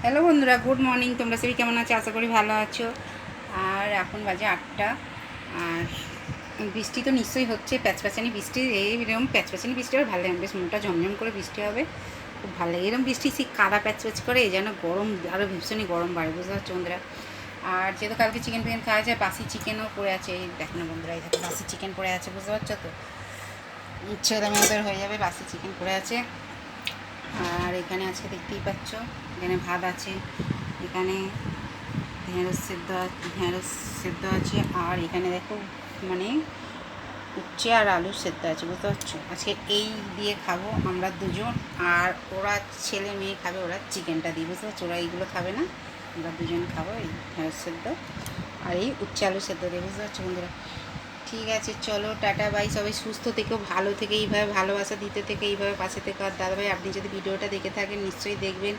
Hello বন্ধুরা, good morning. তোমরা সবাই কেমন আছো? আশা করি ভালো আছো। আর এখন বাজে 8টা। আর বৃষ্টি তো নিশ্চয়ই হচ্ছে, প্যাচপ্যাচানি বৃষ্টি। এইরকম প্যাচপ্যাচানি বৃষ্টি আর ভালো লাগে, বেশ মোটা ঝমঝম করে বৃষ্টি হবে, খুব ভালো লাগে এরকম বৃষ্টি। সেই কাদা প্যাচপ্যাচ করে যেন গরম, আরও ভীষণই গরম বাড়ে, বুঝতে পারছো বন্ধুরা। আর যেহেতু কালকে চিকেন ফিকেন খাওয়া যায়, বাসি চিকেনও পড়ে আছে। এই দেখো না বন্ধুরা, এই দেখো বাসি চিকেন পড়ে আছে, বুঝতে পারছো তো। ইচ্ছে মেয়েদের হয়ে যাবে, বাসি চিকেন পড়ে আছে। আর এখানে আজকে দেখতেই পাচ্ছ, এখানে ভাত আছে, এখানে ঢেঁড়স সেদ্ধ আছে, আর এখানে দেখো মানে উচ্ছে আর আলু সেদ্ধ আছে, বুঝতে পারছো। আজকে এই দিয়ে খাবো আমরা দুজন। আর ওরা ছেলে মেয়ে খাবে, ওরা চিকেনটা দিয়ে, বুঝতে পারছো। ওরা এইগুলো খাবে না, আমরা দুজন খাবো এই ঢেঁড়স সেদ্ধ আর এই উচ্ছে আলু সেদ্ধ দিয়ে, বুঝতে পারছো বন্ধুরা। ঠিক আছে, চলো টাটা বাই। সবাই সুস্থ থেকেও, ভালো থেকে, এইভাবে ভালোবাসা দিতে থেকে, এইভাবে পাশে থেকে। আর দাদাভাই, আপনি যদি ভিডিওটা দেখে থাকেন নিশ্চয়ই দেখবেন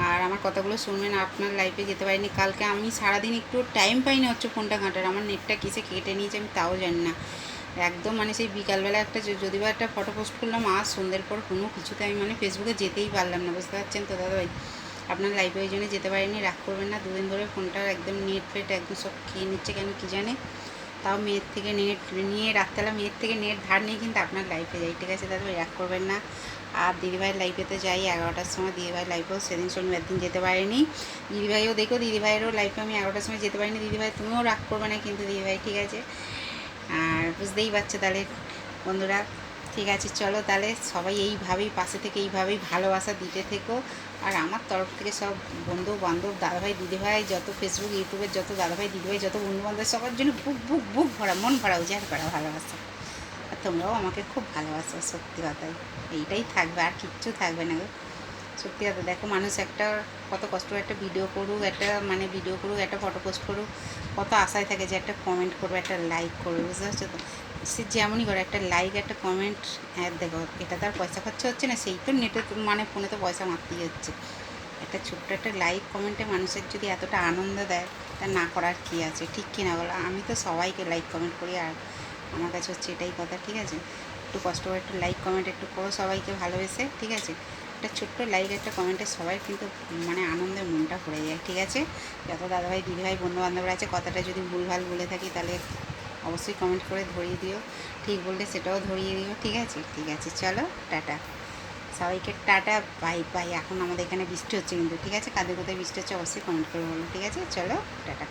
আর আমার কথাগুলো শুনবেন। আপনার লাইফে যেতে পারিনি কালকে, আমি সারাদিন একটু টাইম পাইনি হচ্ছে ফোনটা ঘাঁটার। আমার নেটটা কিসে কেটে নিয়েছে আমি তাও জানি না। একদম মানে সেই বিকালবেলা একটা যদি বা একটা ফটো পোস্ট করলাম, আর সন্ধ্যের পর কোনো কিছুতে আমি মানে ফেসবুকে যেতেই পারলাম না, বুঝতে পারছেন তো দাদাভাই। আপনার লাইফে ওই জন্য যেতে পারিনি, রাগ করবেন না। দুদিন ধরে ফোনটা একদম নেট ফেট একদম সব খেয়ে নিচ্ছে, কেন কী জানে। তাও মেয়ের থেকে নেট নিয়ে, রাত্রেবেলা মেয়ের থেকে নেট ধার নিয়ে কিন্তু আপনার লাইফে যাই, ঠিক আছে দাদাভাই, রাগ করবেন না। আর দিদিভাইয়ের লাইফেতে যাই 11টার সময়। দিদিভাইয়ের লাইফেও সেদিন শনিবার দিন যেতে পারিনি। দিদিভাইও দেখো, দিদিভাইয়েরও লাইফে আমি 11টার সময় যেতে পারিনি। দিদিভাই তুমিও রাগ করবে না কিন্তু দিদিভাই, ঠিক আছে। আর বুঝতেই পারছো তাহলে বন্ধুরা। ঠিক আছে, চলো তাহলে সবাই এইভাবেই পাশে থেকে এইভাবেই ভালোবাসা দিতে থেকো। আর আমার তরফ থেকে সব বন্ধু বান্ধব, দাদাভাই দিদিভাই, যত ফেসবুক ইউটিউবের যত দাদাভাই দিদিভাই, যত বন্ধুবান্ধব, সবার জন্য বুক বুক বুক ভরা, মন ভরা, উজাড় করা ভালোবাসা। আর তোমরাও আমাকে খুব ভালোবাসো, সত্যি কথাই। এইটাই থাকবে, আর কিচ্ছু থাকবে না গো। সত্যি কথা, দেখো মানুষ একটা কত কষ্ট করে একটা ভিডিও করুক, একটা মানে ভিডিও করুক, একটা ফটো পোস্ট করুক, কত আশায় থাকে যে একটা কমেন্ট করবে, একটা লাইক করবে, বুঝতে পারছো তো। সে যেমনই করে একটা লাইক, একটা কমেন্ট, হ্যাঁ দেখো এটা তার পয়সা খরচা হচ্ছে না, সেই তো নেটে মানে ফোনে তো পয়সা মারতেই হচ্ছে। একটা ছোট্ট একটা লাইক কমেন্টে মানুষের যদি এতটা আনন্দ দেয়, তা না করার কী আছে, ঠিক কি না বলো। আমি তো সবাইকে লাইক কমেন্ট করি, আর আমার কাছে হচ্ছে এটাই কথা, ঠিক আছে। একটু কষ্ট করে একটু লাইক কমেন্ট একটু করো সবাইকে ভালোবেসে, ঠিক আছে। একটা ছোট্ট লাইক, একটা কমেন্টে সবাই কিন্তু মানে আনন্দে মনটা ভরে যায়, ঠিক আছে। যত দাদাভাই দিদিভাই বন্ধুবান্ধবরা আছে, কথাটা যদি ভুলভাল বলে থাকি তাহলে অবশ্যই কমেন্ট করে ধরিয়ে দিও, ঠিক বললে সেটাও ধরিয়ে দিও, ঠিক আছে। ঠিক আছে, চলো টাটা সবাইকে, টাটা বাই বাই। এখন আমাদের এখানে বৃষ্টি হচ্ছে কিন্তু, ঠিক আছে। কাদের কোথায় বৃষ্টি হচ্ছে অবশ্যই কমেন্ট করে বলো, ঠিক আছে। চলো টাটা।